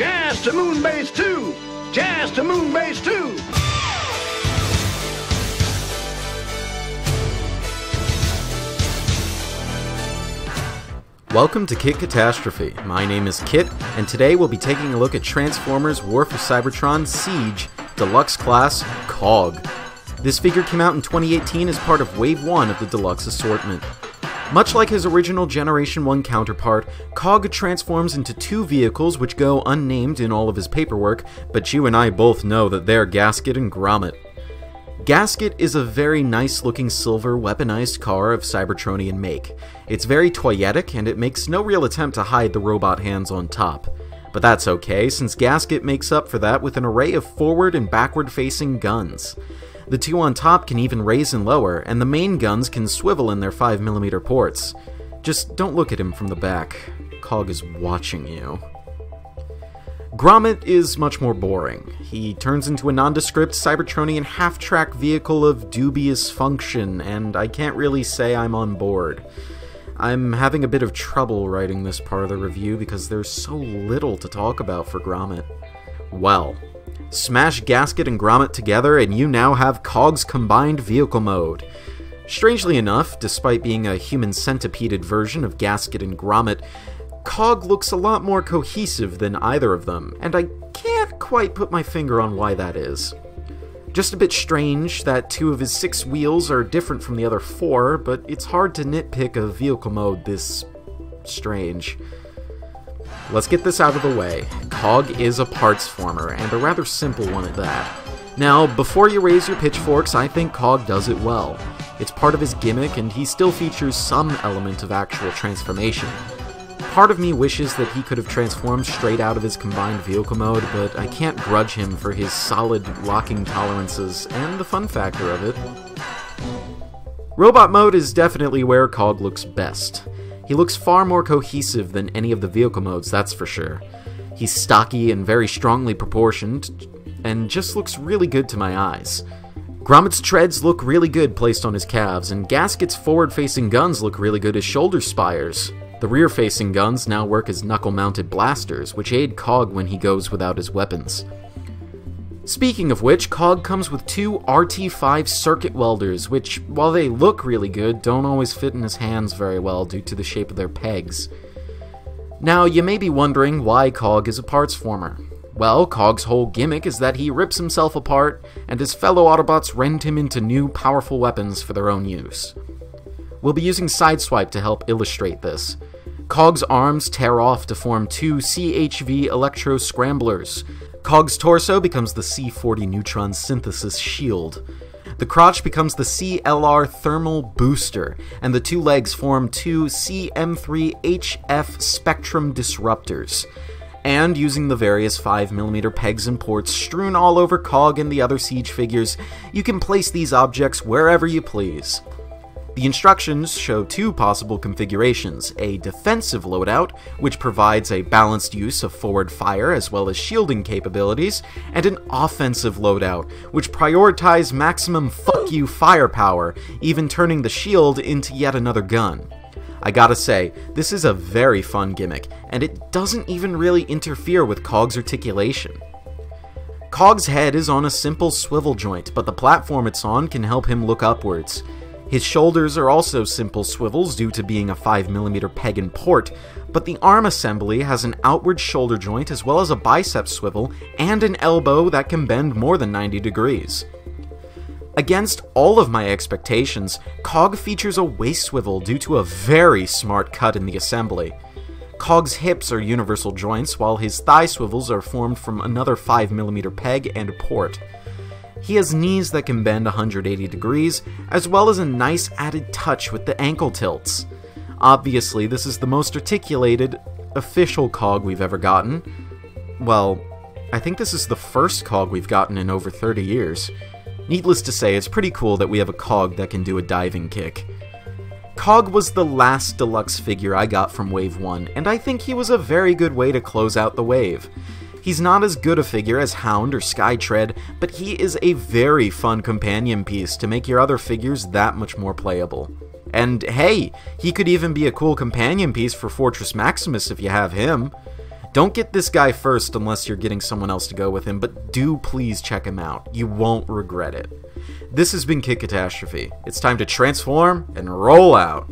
Jazz to moon base 2! Jazz to moon base 2! Welcome to Kit Katastrophe. My name is Kit, and today we'll be taking a look at Transformers War for Cybertron Siege Deluxe Class COG. This figure came out in 2018 as part of Wave 1 of the Deluxe assortment. Much like his original Generation 1 counterpart, COG transforms into two vehicles which go unnamed in all of his paperwork, but you and I both know that they're Gasket and Grommet. Gasket is a very nice looking silver weaponized car of Cybertronian make. It's very toyetic and it makes no real attempt to hide the robot hands on top. But that's okay, since Gasket makes up for that with an array of forward and backward facing guns. The two on top can even raise and lower, and the main guns can swivel in their 5mm ports. Just don't look at him from the back. COG is watching you. Grommet is much more boring. He turns into a nondescript Cybertronian half-track vehicle of dubious function, and I can't really say I'm on board. I'm having a bit of trouble writing this part of the review because there's so little to talk about for Grommet. Well, smash Gasket and Grommet together and you now have COG's combined vehicle mode. Strangely enough, despite being a human centipeded version of Gasket and Grommet, COG looks a lot more cohesive than either of them, and I can't quite put my finger on why that is. Just a bit strange that two of his 6 wheels are different from the other 4, but it's hard to nitpick a vehicle mode this strange. Let's get this out of the way. COG is a parts former, and a rather simple one at that. Now, before you raise your pitchforks, I think COG does it well. It's part of his gimmick, and he still features some element of actual transformation. Part of me wishes that he could have transformed straight out of his combined vehicle mode, but I can't grudge him for his solid locking tolerances and the fun factor of it. Robot mode is definitely where COG looks best. He looks far more cohesive than any of the vehicle modes, that's for sure. He's stocky and very strongly proportioned, and just looks really good to my eyes. Grommet's treads look really good placed on his calves, and Gasket's forward-facing guns look really good as shoulder spires. The rear-facing guns now work as knuckle-mounted blasters, which aid COG when he goes without his weapons. Speaking of which, COG comes with 2 RT5 circuit welders, which, while they look really good, don't always fit in his hands very well due to the shape of their pegs. Now, you may be wondering why COG is a parts former. Well, COG's whole gimmick is that he rips himself apart, and his fellow Autobots rend him into new, powerful weapons for their own use. We'll be using Sideswipe to help illustrate this. COG's arms tear off to form 2 CHV Electro Scramblers. COG's torso becomes the C40 Neutron Synthesis Shield. The crotch becomes the CLR Thermal Booster, and the 2 legs form 2 CM3HF Spectrum Disruptors. And using the various 5mm pegs and ports strewn all over COG and the other Siege figures, you can place these objects wherever you please. The instructions show 2 possible configurations, a defensive loadout, which provides a balanced use of forward fire as well as shielding capabilities, and an offensive loadout, which prioritizes maximum fuck you firepower, even turning the shield into yet another gun. I gotta say, this is a very fun gimmick, and it doesn't even really interfere with COG's articulation. COG's head is on a simple swivel joint, but the platform it's on can help him look upwards. His shoulders are also simple swivels due to being a 5mm peg and port, but the arm assembly has an outward shoulder joint as well as a bicep swivel and an elbow that can bend more than 90 degrees. Against all of my expectations, COG features a waist swivel due to a very smart cut in the assembly. COG's hips are universal joints, while his thigh swivels are formed from another 5mm peg and port. He has knees that can bend 180 degrees, as well as a nice added touch with the ankle tilts. Obviously, this is the most articulated, official COG we've ever gotten. Well, I think this is the first COG we've gotten in over 30 years. Needless to say, it's pretty cool that we have a COG that can do a diving kick. COG was the last deluxe figure I got from Wave 1, and I think he was a very good way to close out the wave. He's not as good a figure as Hound or Skytread, but he is a very fun companion piece to make your other figures that much more playable. And hey, he could even be a cool companion piece for Fortress Maximus if you have him. Don't get this guy first unless you're getting someone else to go with him, but do please check him out. You won't regret it. This has been Kid Katastrophe. It's time to transform and roll out.